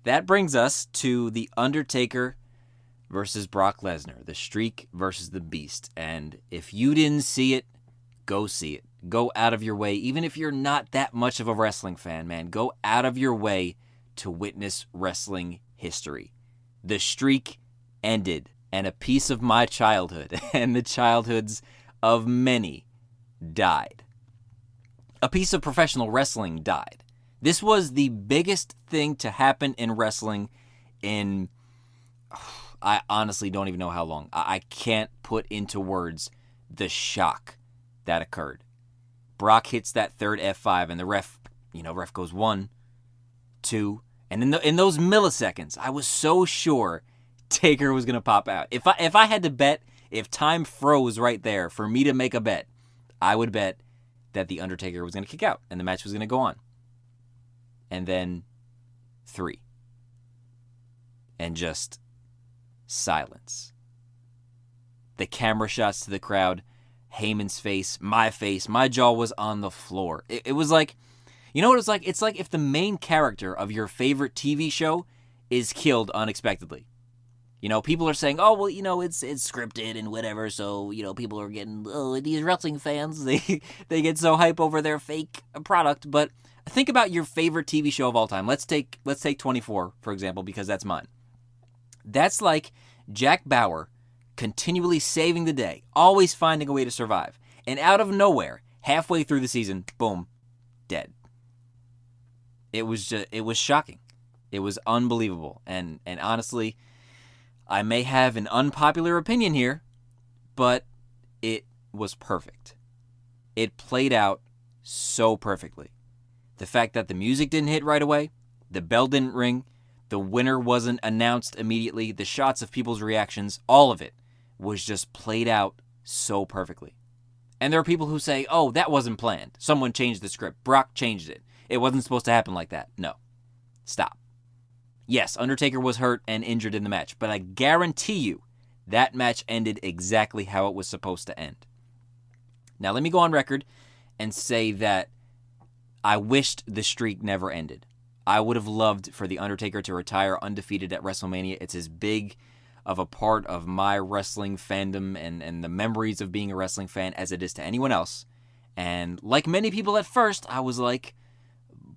that brings us to The Undertaker versus Brock Lesnar, the Streak versus the Beast. And if you didn't see it, go see it. Go out of your way, even if you're not that much of a wrestling fan, man, go out of your way to witness wrestling history. The streak ended, and a piece of my childhood and the childhoods of many died. A piece of professional wrestling died. This was the biggest thing to happen in wrestling in, I honestly don't even know how long. I can't put into words the shock that occurred. Brock hits that third F5 and the ref goes 1, 2, and in those milliseconds, I was so sure Taker was going to pop out. If I had to bet, if time froze right there for me to make a bet, I would bet that The Undertaker was going to kick out and the match was going to go on. And then 3. And just silence. The camera shots to the crowd, Heyman's face, my jaw was on the floor. It was like, you know what it was like? It's like if the main character of your favorite TV show is killed unexpectedly. You know, people are saying, oh, well, it's scripted and whatever, so, people are getting, these wrestling fans, they get so hype over their fake product. But think about your favorite TV show of all time. Let's take 24, for example, because that's mine. That's like Jack Bauer continually saving the day, always finding a way to survive. And out of nowhere, halfway through the season, boom, dead. It was shocking. It was unbelievable. And honestly, I may have an unpopular opinion here, but it was perfect. It played out so perfectly. The fact that the music didn't hit right away, the bell didn't ring, the winner wasn't announced immediately, the shots of people's reactions, all of it was just played out so perfectly. And there are people who say, oh, that wasn't planned. Someone changed the script. Brock changed it. It wasn't supposed to happen like that. No. Stop. Yes, Undertaker was hurt and injured in the match, but I guarantee you that match ended exactly how it was supposed to end. Now, let me go on record and say that I wished the streak never ended. I would have loved for The Undertaker to retire undefeated at WrestleMania. It's as big of a part of my wrestling fandom and the memories of being a wrestling fan as it is to anyone else. And like many people at first, I was like,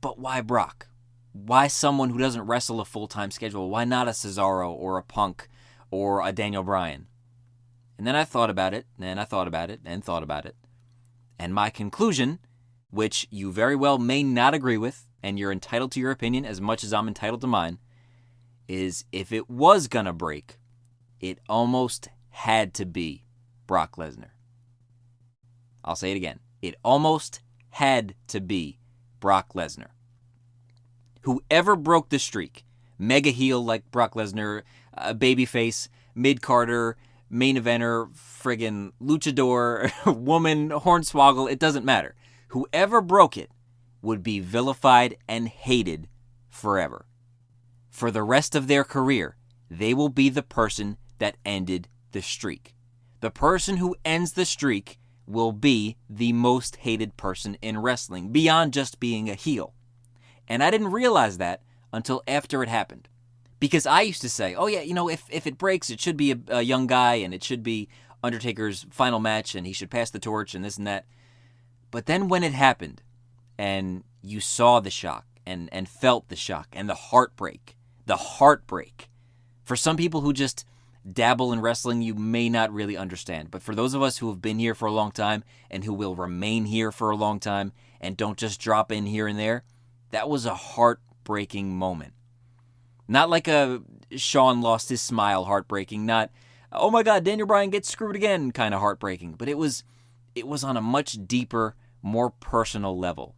but why Brock? Why someone who doesn't wrestle a full-time schedule? Why not a Cesaro or a Punk or a Daniel Bryan? And then I thought about it, and I thought about it, and thought about it. And my conclusion, which you very well may not agree with, and you're entitled to your opinion as much as I'm entitled to mine, is if it was gonna break, it almost had to be Brock Lesnar. I'll say it again. It almost had to be Brock Lesnar. Whoever broke the streak, mega heel like Brock Lesnar, babyface, mid-carder, main eventer, friggin' luchador, woman, hornswoggle, it doesn't matter. Whoever broke it would be vilified and hated forever. For the rest of their career, they will be the person that ended the streak. The person who ends the streak will be the most hated person in wrestling, beyond just being a heel. And I didn't realize that until after it happened. Because I used to say, oh yeah, if it breaks, it should be a young guy, and it should be Undertaker's final match, and he should pass the torch, and this and that. But then when it happened, and you saw the shock, and felt the shock, and the heartbreak, for some people who just dabble in wrestling, you may not really understand. But for those of us who have been here for a long time, and who will remain here for a long time, and don't just drop in here and there, that was a heartbreaking moment. Not like a Shawn lost his smile heartbreaking, not, oh my God, Daniel Bryan gets screwed again kind of heartbreaking, but it was on a much deeper, more personal level.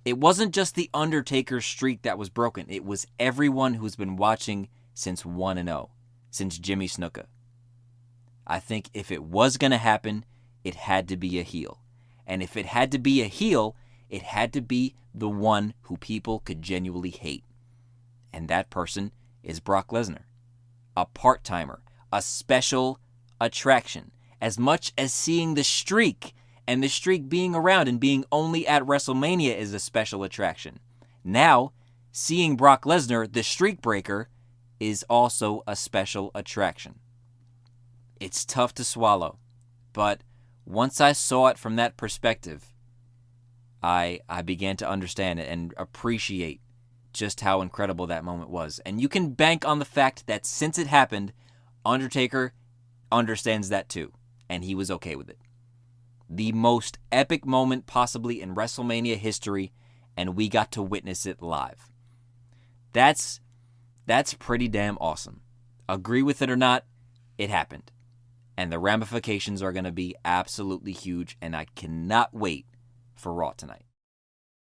It wasn't just the Undertaker's streak that was broken. It was everyone who's been watching since 1-0, since Jimmy Snuka. I think if it was going to happen, it had to be a heel. And if it had to be a heel, it had to be the one who people could genuinely hate. And that person is Brock Lesnar. A part-timer, a special attraction. As much as seeing the streak, and the streak being around and being only at WrestleMania is a special attraction. Now, seeing Brock Lesnar, the streak breaker, is also a special attraction. It's tough to swallow, but once I saw it from that perspective, I began to understand it and appreciate just how incredible that moment was. And you can bank on the fact that since it happened, Undertaker understands that too, and he was okay with it. The most epic moment possibly in WrestleMania history, and we got to witness it live. That's pretty damn awesome. Agree with it or not, it happened. And the ramifications are going to be absolutely huge, and I cannot wait for Raw tonight.